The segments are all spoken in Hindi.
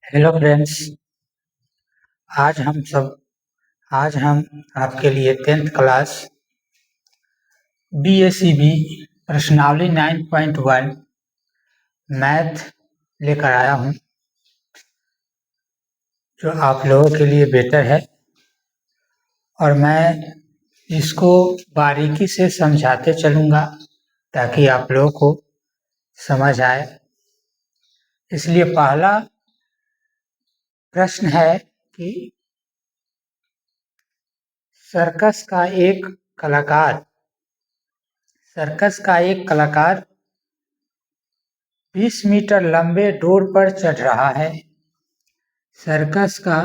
Hello friends. आज हम सब आज हम आपके लिए 10th क्लास BACB प्रश्नावली 9.1 मैथ लेकर आया हूं, जो आप लोगों के लिए बेहतर है और मैं इसको बारीकी से समझाते चलूँगा ताकि आप लोगों को समझ आए। इसलिए पहला प्रश्न है कि सर्कस का एक कलाकार 20 मीटर लंबे डोर पर चढ़ रहा है। सर्कस का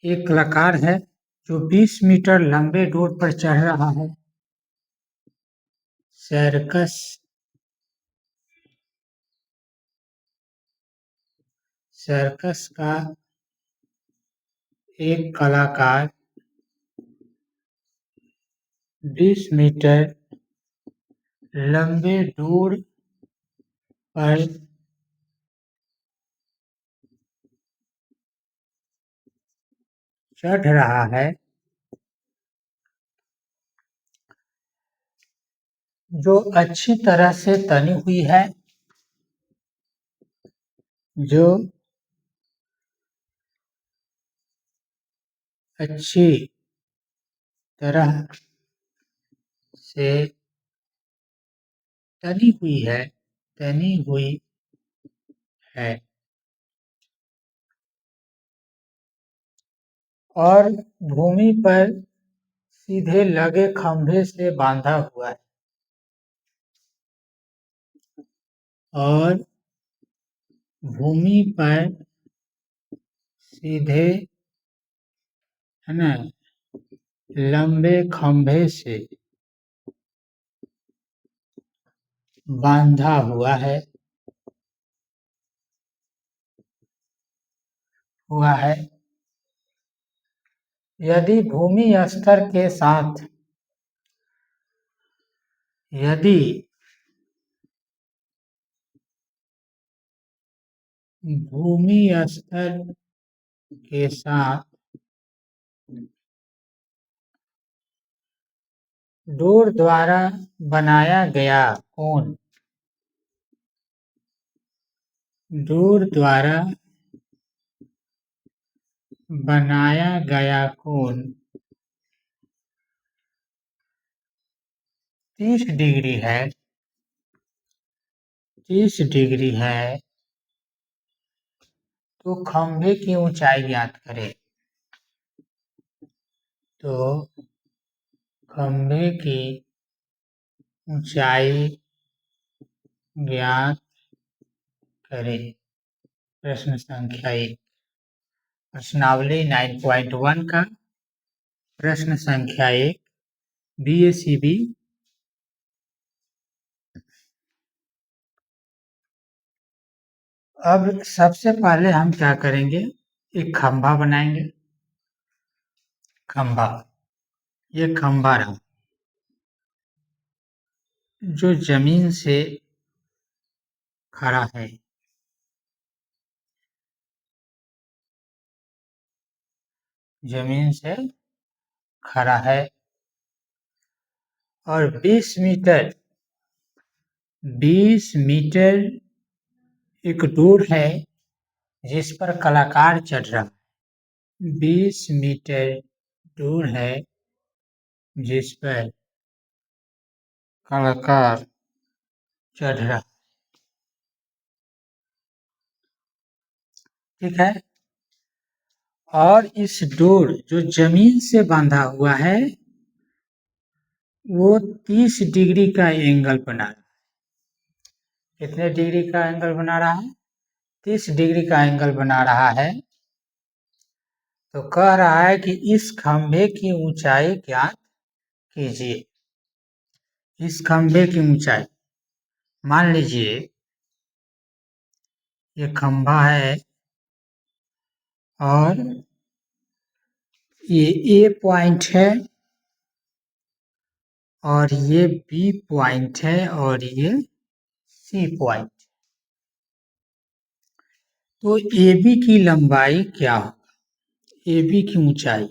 एक कलाकार है जो 20 मीटर लंबे डोर पर चढ़ रहा है। सर्कस का एक कलाकार 20 मीटर लंबे डोर पर चढ़ रहा है, जो अच्छी तरह से तनी हुई है, जो अच्छी तरह से तनी हुई है और भूमि पर सीधे लगे खंभे से बांधा हुआ है और भूमि पर सीधे लंबे खंभे से बांधा हुआ है यदि भूमि स्तर के साथ डोर द्वारा बनाया गया कोण 30 डिग्री है, तो खंभे की ऊंचाई ज्ञात करें। तो खंभे की ऊंचाई ज्ञात करें। प्रश्न संख्या 1 प्रश्नावली 9.1 का प्रश्न संख्या 1 BACB। अब सबसे पहले हम क्या करेंगे, एक खंभा बनाएंगे। ये खंभा रहा जो जमीन से खड़ा है। और 20 मीटर एक डोर है जिस पर कलाकार चढ़ रहा है। 20 मीटर डोर है जिस पर कलाकार चढ़ रहा है। ठीक है। और इस डोर जो जमीन से बांधा हुआ है वो 30 डिग्री का एंगल बना रहा है। कितने डिग्री का एंगल बना रहा है? 30 डिग्री का एंगल बना रहा है। तो कह रहा है कि इस खंभे की ऊंचाई ज्ञात कीजिए। इस खंभे की ऊंचाई, मान लीजिए ये खंभा है और ये A पॉइंट है और ये B पॉइंट है और ये C पॉइंट। तो AB की लंबाई क्या होगा, AB की ऊंचाई,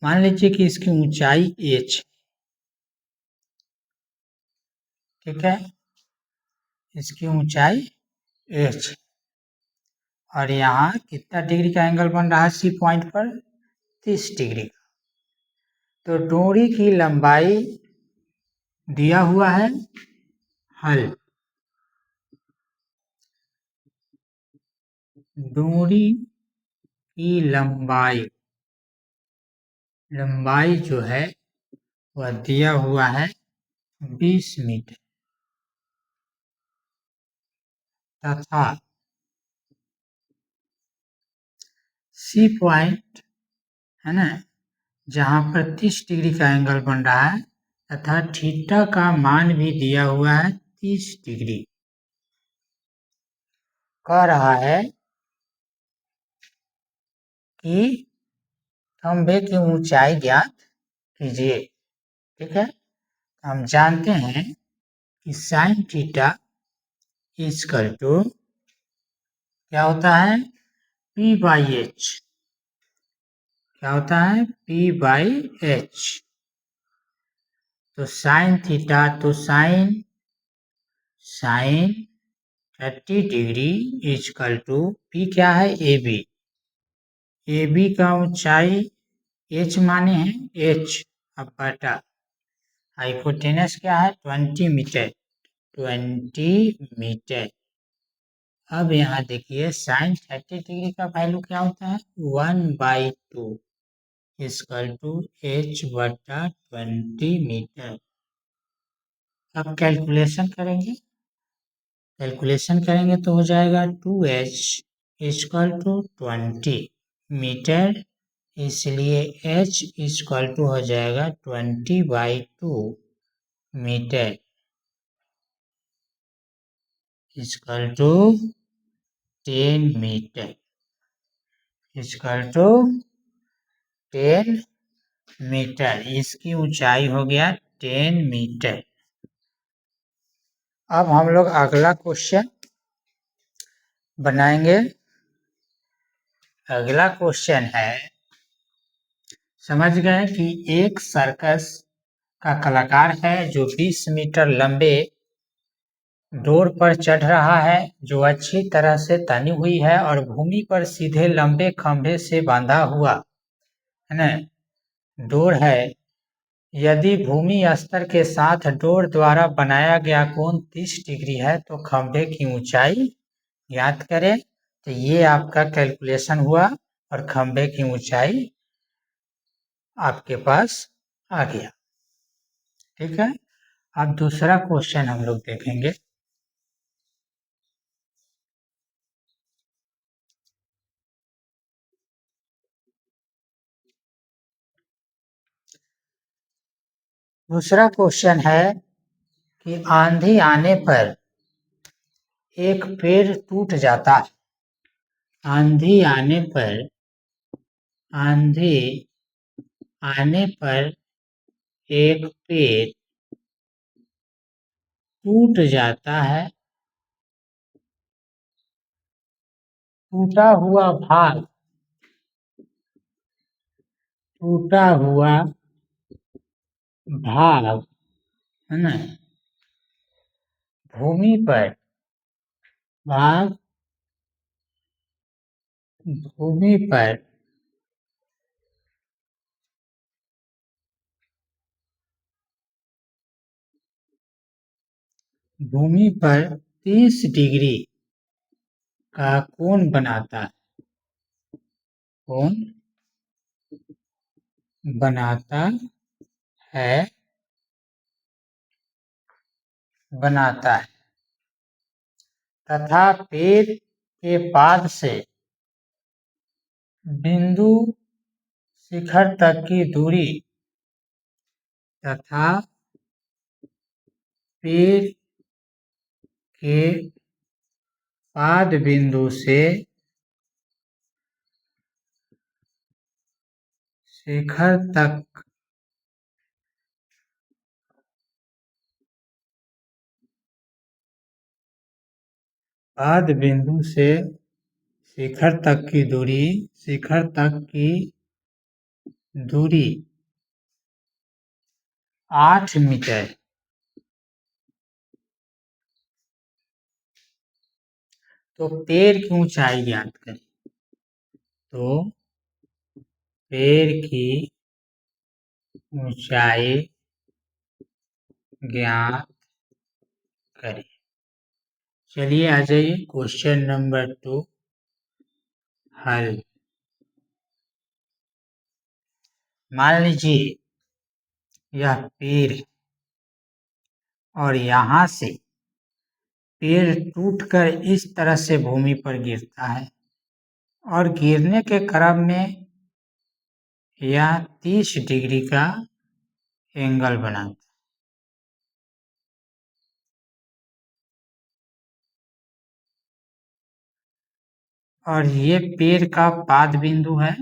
मान लीजिए कि इसकी ऊंचाई h, ठीक है, इसकी ऊंचाई h, और यहाँ कितना डिग्री का एंगल बन रहा है C पॉइंट पर, 30 डिग्री का। तो डोरी की लंबाई दिया हुआ है हल, डोरी की लंबाई जो है वह दिया हुआ है 20 मीटर, तथा C पॉइंट है ना, जहाँ पर 30 डिग्री का एंगल बन रहा है, तथा थीटा का मान भी दिया हुआ है 30 डिग्री। कह रहा है कि खंभे की ऊंचाई ज्ञात कीजिए, ठीक है। हम जानते हैं कि साइन थीटा इक्वल टू क्या होता है, P बाई एच, क्या होता है, P बाई एच। तो साइन थीटा, तो sine 30 degree equal to P क्या है, AB, AB का ऊंचाई h माने हैं h, अब बटा हाइपोटेनस क्या है 20 मीटर, 20 मीटर। अब यहाँ देखिए साइन 30 डिग्री का वैल्यू क्या होता है, 1/2 इक्वल टू h बटा 20 मीटर। अब कैलकुलेशन करेंगे तो हो जाएगा 2h इक्वल टू 20 मीटर, इसलिए h इक्वल टू हो जाएगा 20/2 meter equal to 10 meter, equal to 10 meter. इसकी ऊंचाई हो गया 10 मीटर। अब हम लोग अगला क्वेश्चन बनाएंगे। अगला क्वेश्चन है, समझ गए कि एक सर्कस का कलाकार है जो 20 मीटर लंबे डोर पर चढ़ रहा है, जो अच्छी तरह से तनी हुई है और भूमि पर सीधे लंबे खंभे से बांधा हुआ है ना डोर है। यदि भूमि स्तर के साथ डोर द्वारा बनाया गया कोण 30 डिग्री है तो खंभे की ऊंचाई ज्ञात करें। तो ये आपका कैलकुलेशन हुआ और खंभे की ऊंचाई आपके पास आ गया, ठीक है। अब दूसरा क्वेश्चन हम लोग देखेंगे। दूसरा क्वेश्चन है कि आंधी आने पर एक पेड़ टूट जाता है, आंधी आने पर एक पेड़ टूट जाता है, टूटा हुआ भाग है ना भूमि पर भाग भूमि पर भूमि पर 30 डिग्री का कोण बनाता है, कोण बनाता है तथा पेड़ के पाद से बिंदु शिखर तक की दूरी तथा पेड़ के पाद बिंदु से शिखर तक पाद बिंदु से शिखर तक की दूरी 8 मीटर। तो पेड़ की ऊंचाई ज्ञात करें। तो पेड़ की ऊंचाई ज्ञात करें। चलिए आ जाइए क्वेश्चन नंबर 2 हल। मान लीजिए यह पेड़ और यहाँ से पेड़ टूटकर इस तरह से भूमि पर गिरता है और गिरने के क्रम में यह 30 डिग्री का एंगल बनाता है। और ये पेड़ का पाद बिंदु है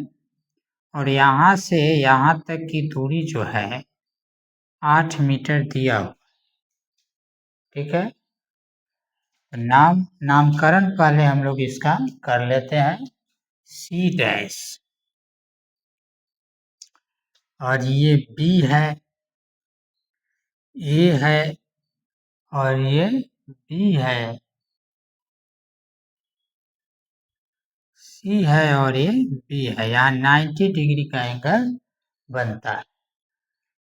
और यहाँ से यहाँ तक की दूरी जो है 8 मीटर दिया हुआ। ठीक है, नामकरण पहले हम लोग इसका कर लेते हैं। सी डैश और ये बी है, ए है और ये बी है, सी है और ये बी है। यहाँ 90 डिग्री का एंगल बनता है।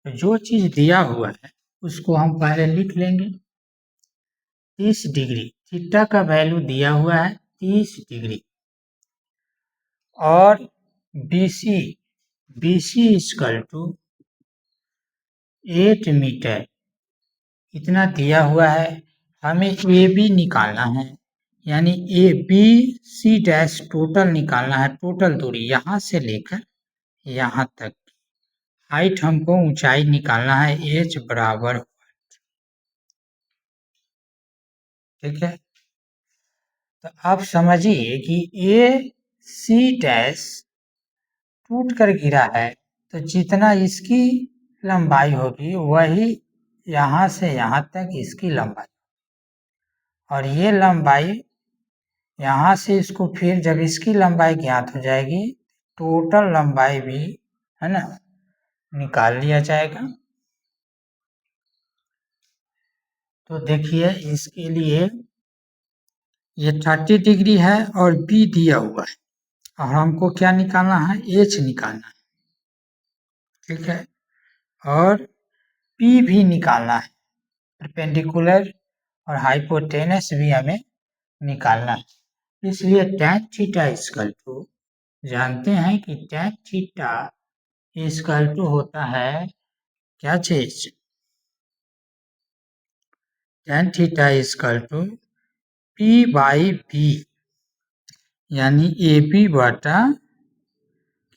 तो जो चीज दिया हुआ है उसको हम पहले लिख लेंगे। 30 डिग्री थीटा का वैल्यू दिया हुआ है 30 डिग्री और BC इक्वल टू 8 मीटर इतना दिया हुआ है। हमें AB निकालना है, यानी ABC डैश टोटल निकालना है। टोटल दूरी यहाँ से लेकर यहाँ तक। हाइट हमको ऊंचाई निकालना है, H बराबर। ठीक है, तो आप समझिए कि AC डैश टूट कर गिरा है तो जितना इसकी लंबाई होगी वही यहाँ से यहाँ तक इसकी लंबाई, और ये लंबाई यहाँ से इसको फिर जब इसकी लंबाई ज्ञात हो जाएगी टोटल लंबाई भी है ना निकाल लिया जाएगा। तो देखिए इसके लिए ये 30 डिग्री है और B दिया हुआ है और हमको क्या निकालना है, H निकालना है। ठीक है, और P भी निकालना है, परपेंडिकुलर और हाइपोटेनस भी हमें निकालना है। इसलिए tan थीटा इक्वल टू, जानते हैं कि tan थीटा इक्वल टू होता है क्या चीज, tan theta equal to P/B, यानी AB बटा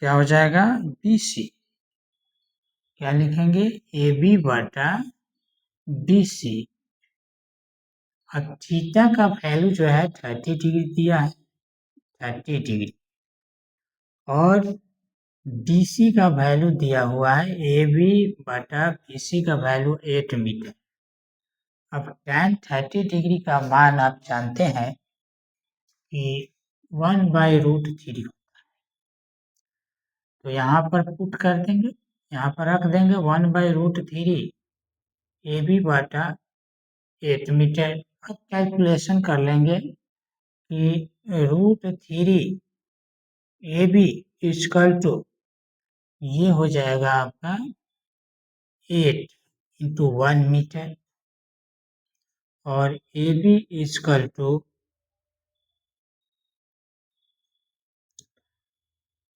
क्या हो जाएगा BC। क्या लिखेंगे, AB बटा BC। अब थीटा का वैल्यू जो है 30 डिग्री दिया है, 30 डिग्री, और BC का वैल्यू दिया हुआ है AB बटा BC का वैल्यू 8 मीटर। अब tan 30 डिग्री का मान आप जानते हैं कि 1/√3 होता है। तो यहाँ पर पुट कर देंगे, यहाँ पर रख देंगे 1/√3 AB बटा 8 मीटर। अब कैलकुलेशन कर लेंगे कि √3 AB इक्वल टू ये हो जाएगा आपका 8 इंटू 1 मीटर, और AB इक्वल टू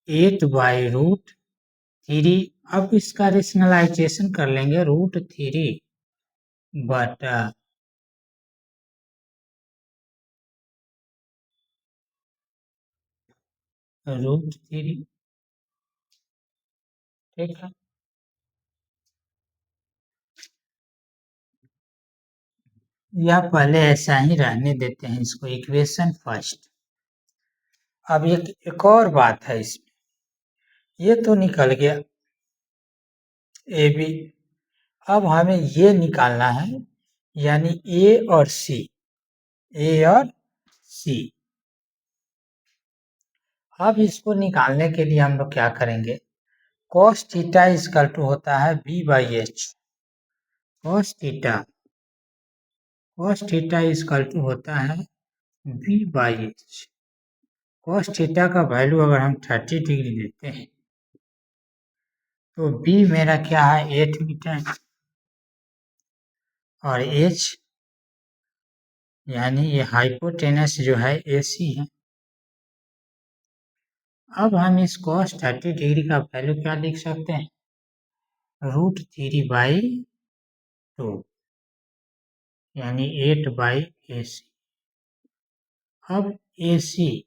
8/√3। अब इसका रेशनलाइजेशन कर लेंगे, √3 बटा √3। ठीक है, या पहले ऐसा ही रहने देते हैं इसको, इक्वेशन फर्स्ट। अब एक और बात है इसमें, ये तो निकल गया AB। अब हमें ये निकालना है, यानी A और C सी। अब इसको निकालने के लिए हम लोग क्या करेंगे, cos थीटा इक्वल टू होता है b by h. cos theta equal to होता है b by h. cos theta का वैल्यू अगर हम 30 डिग्री लेते हैं तो b मेरा क्या है 8 मीटर और h यानी ये हाइपोटेनस जो है AC है। अब हम इस cos 30 डिग्री का वैल्यू क्या लिख सकते हैं, √3/2 यानी 8 बाई AC। अब AC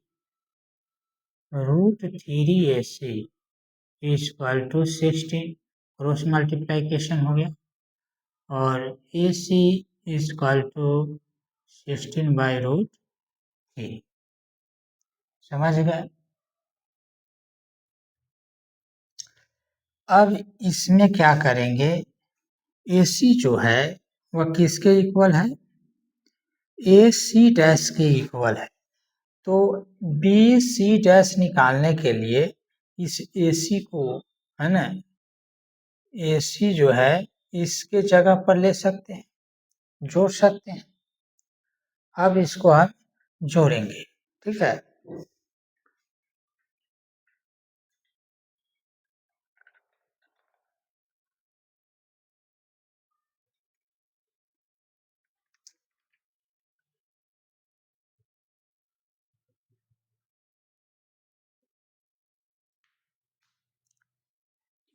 √3AC equal to 16, cross multiplication हो गया और AC इक्वल टू 16/√3। समझ गए। अब इसमें क्या करेंगे, AC जो है वह किसके इक्वल है, AC डैश के इक्वल है। तो BC डैश निकालने के लिए इस AC को, है ना, AC जो है इसके जगह पर ले सकते हैं, जोड़ सकते हैं। अब इसको हम जोड़ेंगे, ठीक है।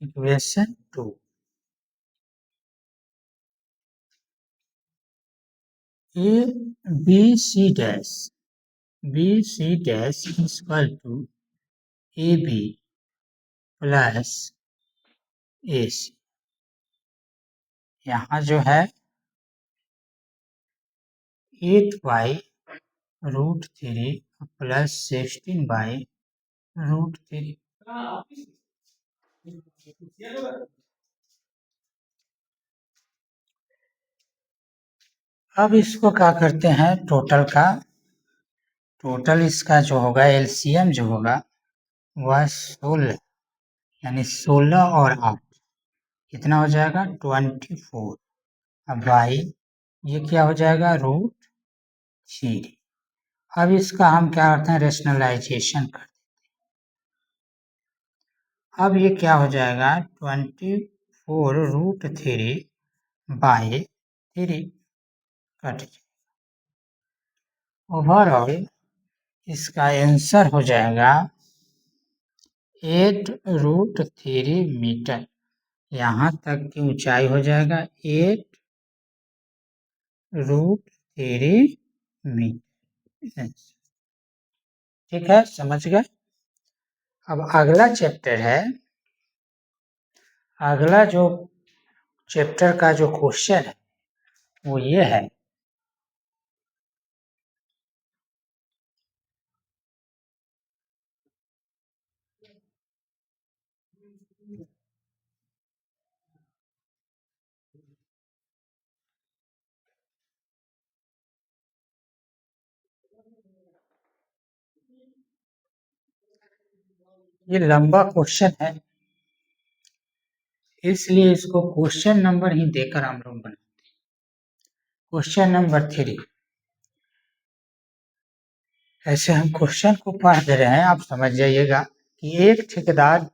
Equation 2, BC dash equal to AB plus AC। यहाँ जो है 8/√3 प्लस 16/√3। अब इसको क्या करते हैं, टोटल इसका जो होगा LCM जो होगा वह 16, यानी 16 और 8 कितना हो जाएगा 24। अब बाई ये क्या हो जाएगा √3। अब इसका हम क्या करते हैं, रेशनलाइजेशन कर। अब ये क्या हो जाएगा 24√3 बाई 3 कट जाएगा। ओवरऑल इसका आंसर हो जाएगा 8√3 मीटर। यहाँ तक की ऊंचाई हो जाएगा 8√3 मीटर। ठीक है, समझ गए। अब अगला चैप्टर है, अगला जो चैप्टर का जो क्वेश्चन है वो ये है, ये लंबा क्वेश्चन है इसलिए इसको क्वेश्चन नंबर ही देकर हम लोग बनाते हैं। क्वेश्चन नंबर 3, ऐसे हम क्वेश्चन को पढ़ दे रहे हैं, आप समझ जाइएगा कि एक ठेकेदार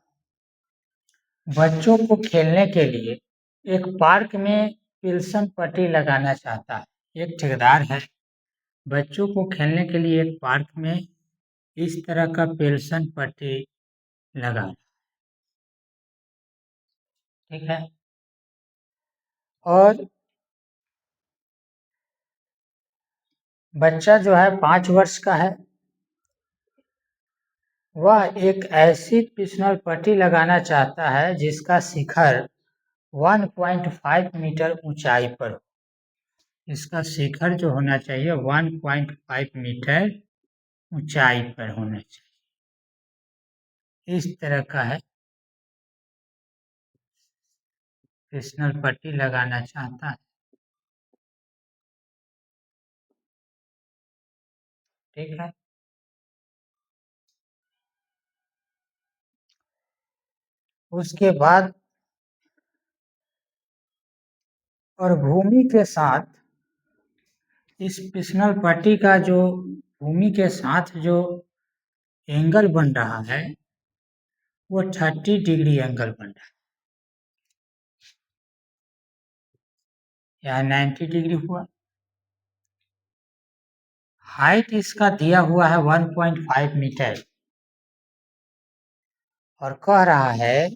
बच्चों को खेलने के लिए एक पार्क में पिल्सन पट्टी लगाना चाहता है। एक ठेकेदार है, बच्चों को खेलने के लिए एक पार्क में इस तरह का पिल्सन पट्टी लगा, ठीक है। और बच्चा जो है 5 वर्ष का है, वह एक ऐसी फिसलन पट्टी लगाना चाहता है जिसका शिखर 1.5 मीटर ऊंचाई पर हो। इसका शिखर जो होना चाहिए 1.5 मीटर ऊंचाई पर होना चाहिए। इस तरह का है, फिसलन पट्टी लगाना चाहता है। ठीक है। उसके बाद और भूमि के साथ इस फिसनल पट्टी का जो भूमि के साथ जो एंगल बन रहा है वो 30 डिग्री एंगल बन रहा है। यहाँ 90 डिग्री हुआ। हाइट इसका दिया हुआ है 1.5 मीटर और कह रहा है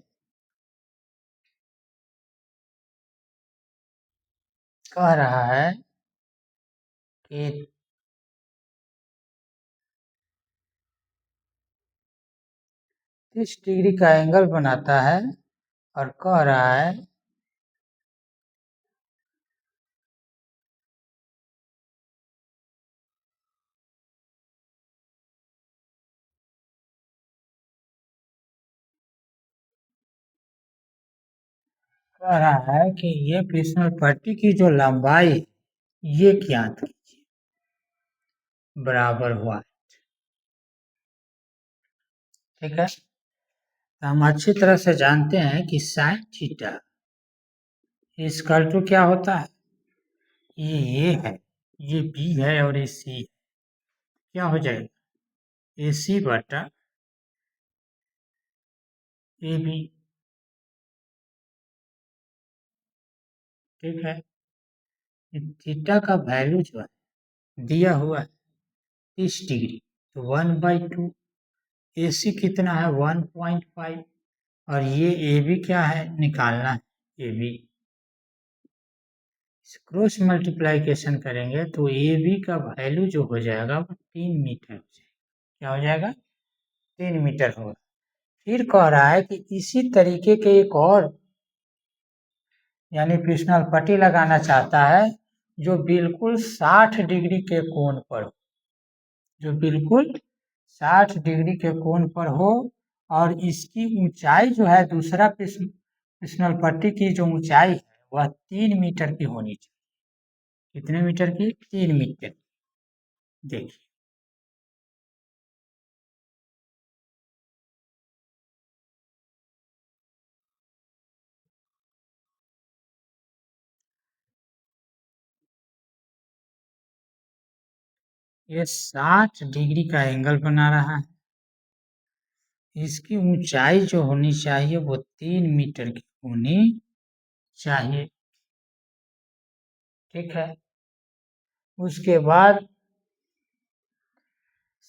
कि 30 डिग्री का एंगल बनाता है और कह रहा है कि ये फिसनल पट्टी की जो लंबाई है ये ज्ञात कीजिए बराबर हुआ। ठीक है। तो हम अच्छी तरह से जानते हैं कि साइन थीटा इसका टू क्या होता है, ये है, ये बी है और ये सी। क्या हो जाएगा ए सी बटा ए बी। ठीक है। थीटा का वैल्यू जो है दिया हुआ है 30 डिग्री, तो 1/2। ए सी कितना है 1.5 और ये ए बी क्या है निकालना है ए बी। क्रॉस मल्टीप्लाइकेशन करेंगे तो ए बी का वैल्यू जो हो जाएगा वो 3 मीटर हो जाएगा। क्या हो जाएगा 3 मीटर होगा। फिर कह रहा है कि इसी तरीके के एक और यानी फिसनल पट्टी लगाना चाहता है जो बिल्कुल 60 डिग्री के कोण पर हो, जो बिल्कुल 60 डिग्री के कोण पर हो और इसकी ऊंचाई जो है दूसरा फिसनल पट्टी की जो ऊंचाई है वह 3 मीटर की होनी चाहिए। कितने मीटर की 3 मीटर। देखिए ये 60 डिग्री का एंगल बना रहा है, इसकी ऊंचाई जो होनी चाहिए वो 3 मीटर की होनी चाहिए। ठीक है। उसके बाद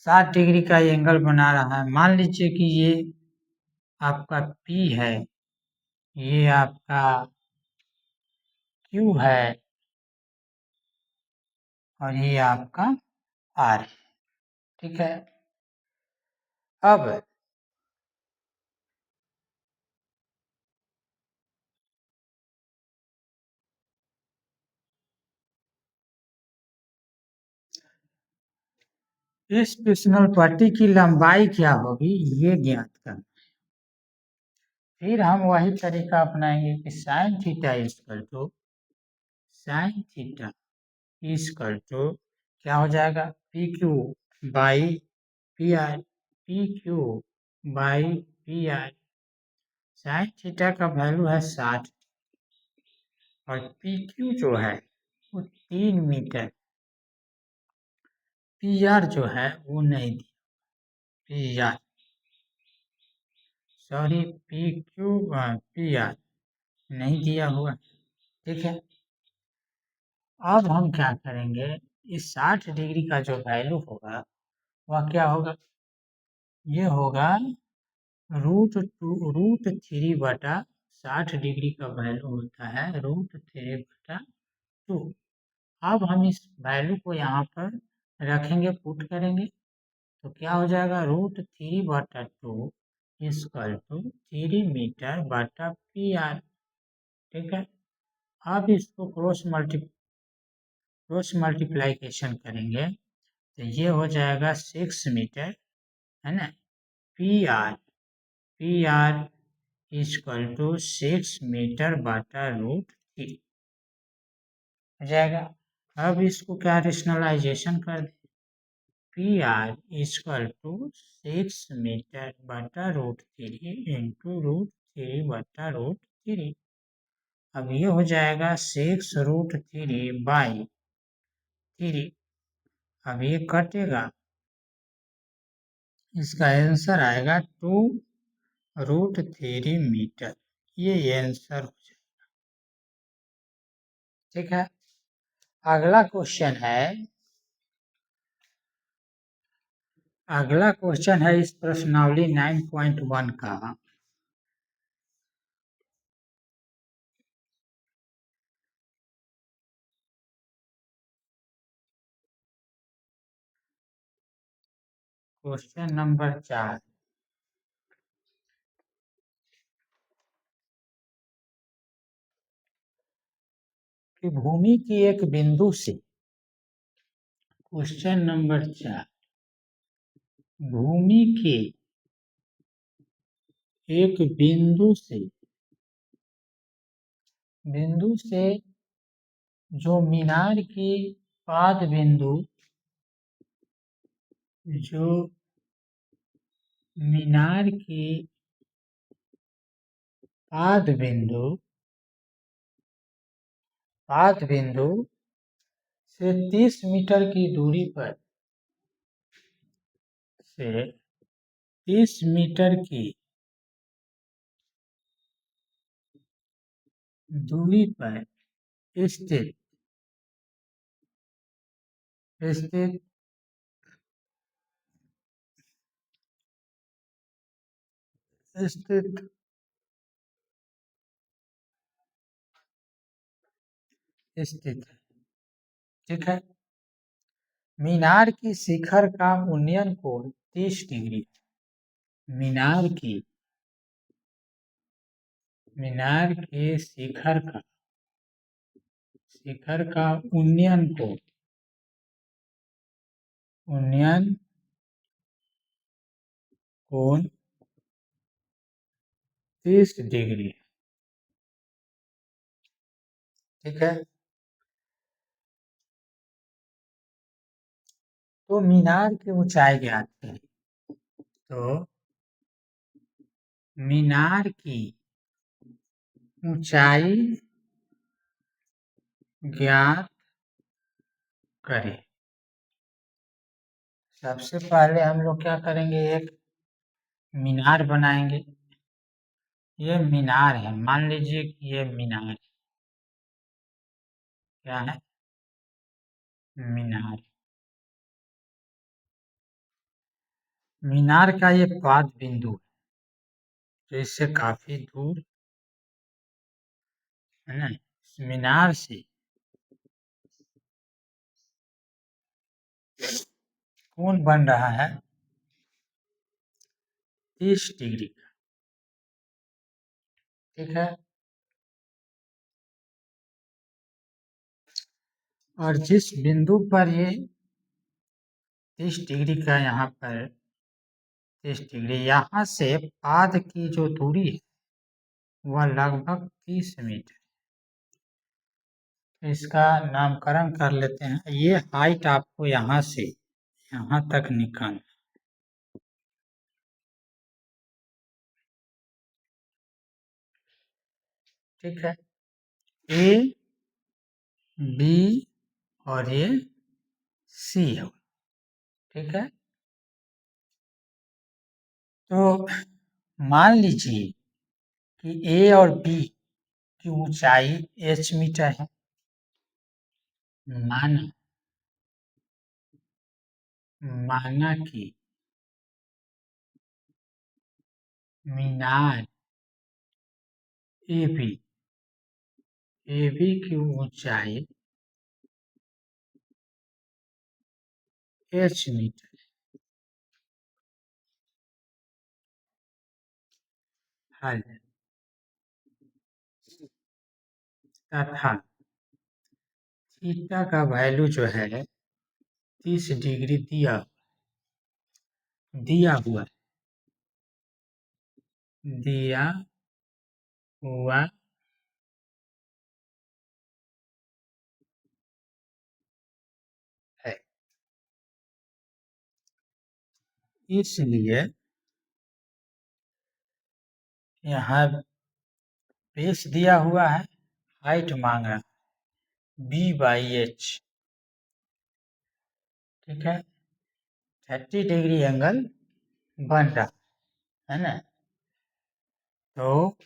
60 डिग्री का एंगल बना रहा है। मान लीजिए कि ये आपका P है, ये आपका Q है और ये आपका R है। ठीक है। अब इस फिसनल पट्टी की लंबाई क्या होगी ये ज्ञात करना। फिर हम वही तरीका अपनाएंगे कि साइन थीटा क्या हो जाएगा P Q by P R. P Q by P R. Sine theta का वैल्यू है 60 और पी क्यू जो है वो 3 मीटर। पी आर जो है वो नहीं दिया। P R sorry P R नहीं दिया हुआ। ठीक है। अब हम क्या करेंगे इस 60 डिग्री का जो वैल्यू होगा वह क्या होगा, ये होगा √3 बटा 60 डिग्री का वैल्यू होता है √3/2। अब हम इस वैल्यू को यहाँ पर रखेंगे, पुट करेंगे तो क्या हो जाएगा √3/2 इक्वल टू 3 मीटर बटा पी आर। ठीक है। अब इसको क्रॉस मल्टीप्लाइकेशन करेंगे तो ये हो जाएगा 6 मीटर है ना। P R equal to 6 meter बटा √3 हो जाएगा। अब इसको क्या रेशनलाइजेशन कर दें, P R equal to 6 meter बटा √3 इंटू √3 बटा √3। अब ये हो जाएगा 6√3 बाई 3। अब ये कटेगा, इसका आंसर आएगा 2√3 मीटर। ये आंसर हो जाएगा। ठीक है, अगला क्वेश्चन है, अगला क्वेश्चन है इस प्रश्नावली 9.1 का। क्वेश्चन नंबर 4 कि भूमि की एक बिंदु से, क्वेश्चन नंबर 4, भूमि के एक बिंदु से जो मीनार की पाद बिंदु, जो मीनार की पाद बिंदु से 30 मीटर की दूरी पर, से 30 मीटर की दूरी पर स्थित स्थित स्थित स्थित है। ठीक है, मीनार की शिखर का उन्नयन कोण 30 डिग्री। मीनार के शिखर का उन्नयन कोण 30 डिग्री। ठीक है, तो मीनार की ऊंचाई ज्ञात करें। तो मीनार की ऊंचाई ज्ञात करें। सबसे पहले हम लोग क्या करेंगे, एक मीनार बनाएंगे। ये मीनार है, मान लीजिए कि ये मीनार है। क्या है? मीनार। मीनार का ये पाद बिंदु है, तो इससे काफी दूर है ना। मीनार से कोण बन रहा है 30 डिग्री का। ठीक है, और जिस बिंदु पर ये 30 डिग्री का, यहाँ पर 30 डिग्री, यहाँ से पाद की जो दूरी है वह लगभग 30 मीटर। इसका नामकरण कर लेते हैं। ये हाइट आपको यहाँ से यहाँ तक निकालना। ठीक है, ए बी और ये सी है। ठीक है, तो मान लीजिए कि ए और बी की ऊंचाई h मीटर है। माना कि मीनार ए बी की ऊंचाई h मीटर है तथा थीटा का वैल्यू जो है 30 डिग्री दिया हुआ है। इसलिए यहाँ बेस दिया हुआ है, हाइट मांग रहा है B/H, ठीक है, 30 डिग्री एंगल बन रहा है ना। तो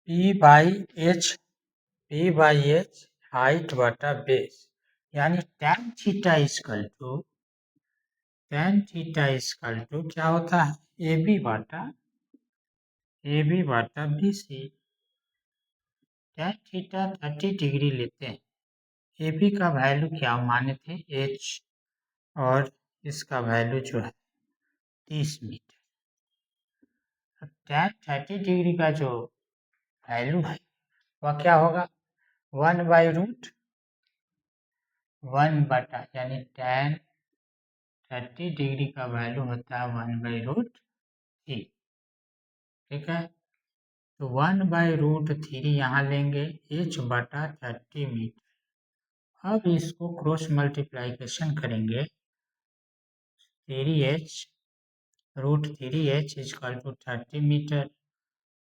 P/H हाइट बटा बेस, यानी tan थीटा इक्वल टू क्या होता है, AB बटा BC। tan थीटा 30 डिग्री लेते हैं, AB का वैल्यू क्या माने थे, H, और इसका वैल्यू जो है 30 मीटर। tan 30 डिग्री का जो वैल्यू है वह क्या होगा, 1/√1 बटा, यानी tan 30 डिग्री का वैल्यू होता है 1/√3, ठीक है। तो 1/√3 यहाँ लेंगे, H बटा 30 मीटर। अब इसको क्रॉस मल्टीप्लाइकेशन करेंगे, 3H √3H equal to 30 metre.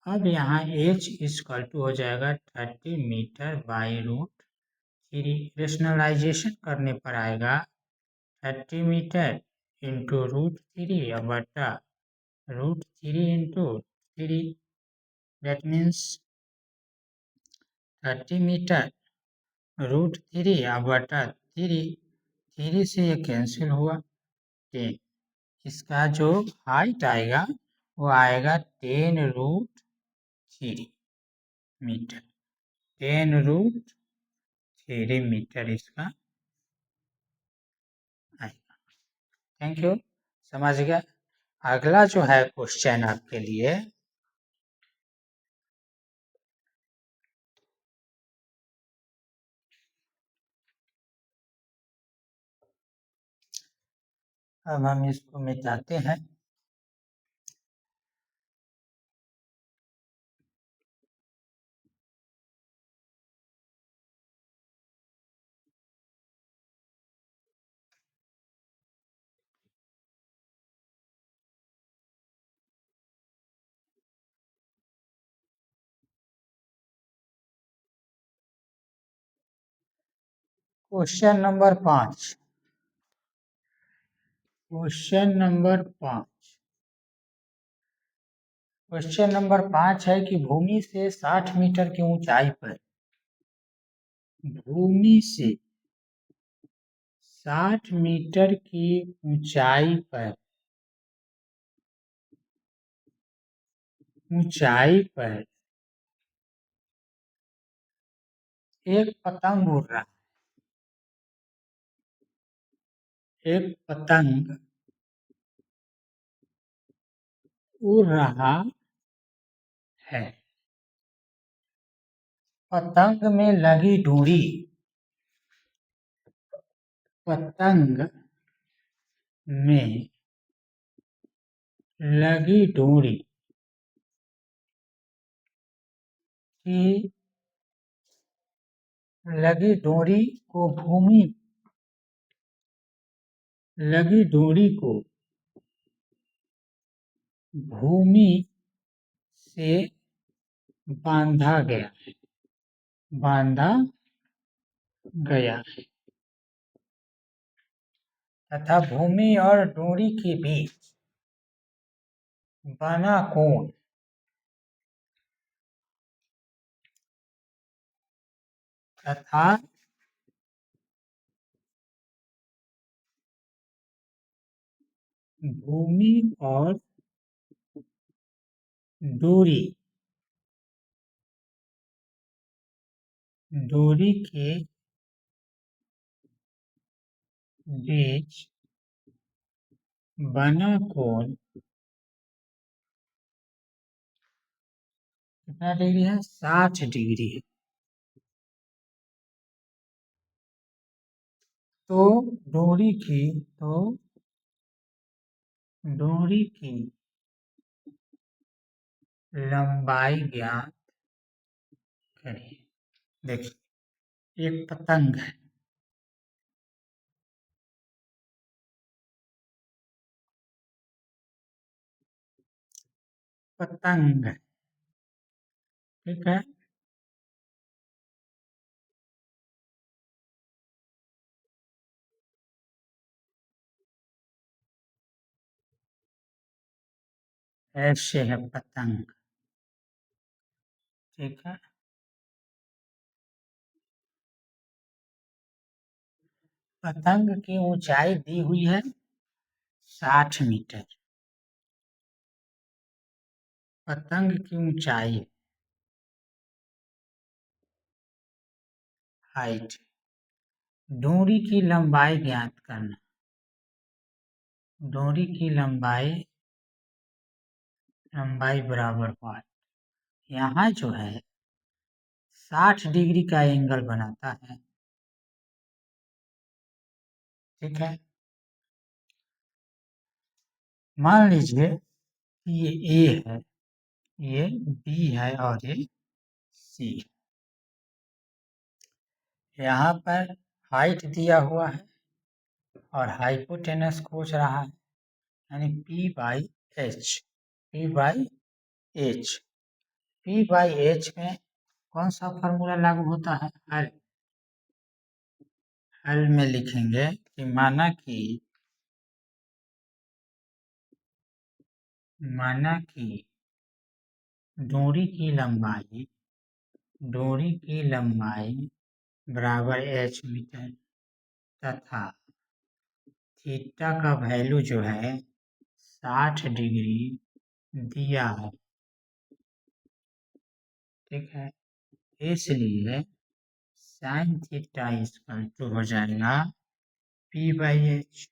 अब यहाँ H इक्वल टू हो जाएगा 30 मीटर बाई √3। रेशनलाइजेशन करने पर आएगा 30 मीटर इंटू √3 बटा √3 इंटू 3, दैट मीन्स 30 मीटर √3 बटा 3 से ये कैंसिल हुआ 10। इसका जो हाइट आएगा वो आएगा 10√3 मीटर, 10√3 मीटर इसका आएगा। थैंक यू, समझ गया। अगला जो है क्वेश्चन आपके लिए, अब हम इसको मिटाते हैं। क्वेश्चन नंबर 5, क्वेश्चन नंबर 5 है कि भूमि से 60 मीटर की ऊंचाई पर, भूमि से 60 मीटर की ऊंचाई पर एक पतंग उड़ रहा एक पतंग उड़ रहा है। पतंग में लगी डोरी, पतंग में लगी डोरी की लगी डोरी को भूमि लगी डोरी को भूमि से बांधा गया है तथा भूमि और डोरी के बीच बना कोण तथा भूमि और डोरी के बीच बना कोण कितना डिग्री है, 60 डिग्री है। तो डोरी की लंबाई ज्ञात करें। देखिए, एक पतंग है, पतंग। ठीक है, ऐसे है पतंग। ठीक है, पतंग की ऊंचाई दी हुई है 60 मीटर। पतंग की ऊंचाई, हाइट। डोरी की लंबाई ज्ञात करना। डोरी की लंबाई बराबर 5। यहाँ जो है 60 डिग्री का एंगल बनाता है। ठीक है, मान लीजिए ये ए है, ये बी है और ये सी है। यहाँ पर हाइट दिया हुआ है और हाइपोटेनस खोज रहा है, यानी P by H. P by H, P by H में कौन सा फॉर्मूला लागू होता है? हल। हल में लिखेंगे कि माना कि डोरी की लंबाई बराबर h मीटर तथा थीटा का वैल्यू जो है 60 डिग्री दिया है। ठीक है, इसलिए साइन थीटा इक्वल टू हो जाएगा P बाई एच।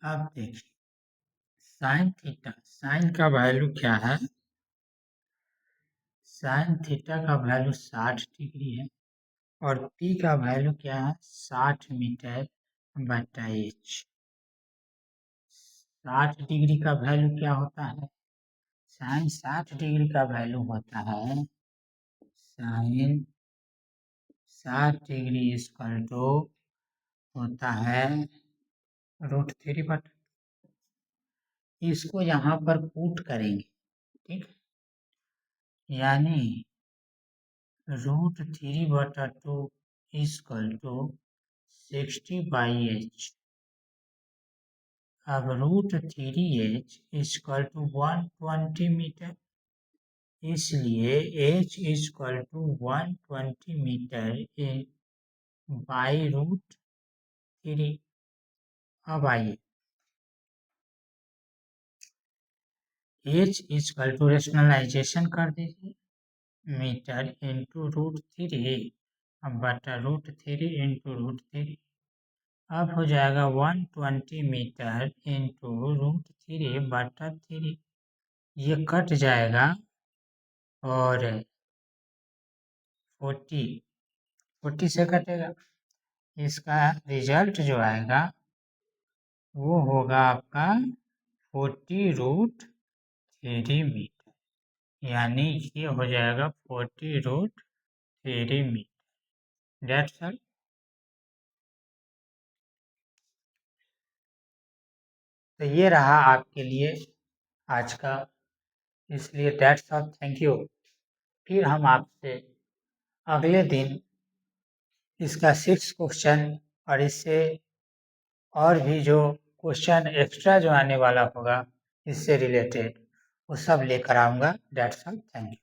अब देखिए साइन थीटा, साइन का वैल्यू क्या है? साइन थीटा का वैल्यू 60 डिग्री है और P का वैल्यू क्या है? 60 मीटर बटा एच। 60 डिग्री का वैल्यू क्या होता है? साइन 60 डिग्री का वैल्यू होता है साइन 60 डिग्री इक्वल टू होता है √3/। इसको यहाँ पर पुट करेंगे। ठीक, यानी √3/2 इक्वल टू 60 बाई एच। अब √3h इक्वल टू 120 मीटर, इसलिए h equal to 120 meter by √3। अब आइए h इक्वल टू रेशनलाइजेशन कर दीजिए, मीटर इंटू √3 बटा √3 इंटू √3। अब हो जाएगा 120 मीटर इंटू √3 बटा 3। ये कट जाएगा और 40 से कटेगा। इसका रिजल्ट जो आएगा वो होगा आपका 40√3 मीटर, यानी ये हो जाएगा 40√3 मीटर। That's all. तो ये रहा आपके लिए आज का, इसलिए डेट्स ऑल, थैंक यू। फिर हम आपसे अगले दिन इसका 6 क्वेश्चन और इससे और भी जो क्वेश्चन एक्स्ट्रा जो आने वाला होगा इससे रिलेटेड वो सब लेकर आऊँगा। That's all, thank you.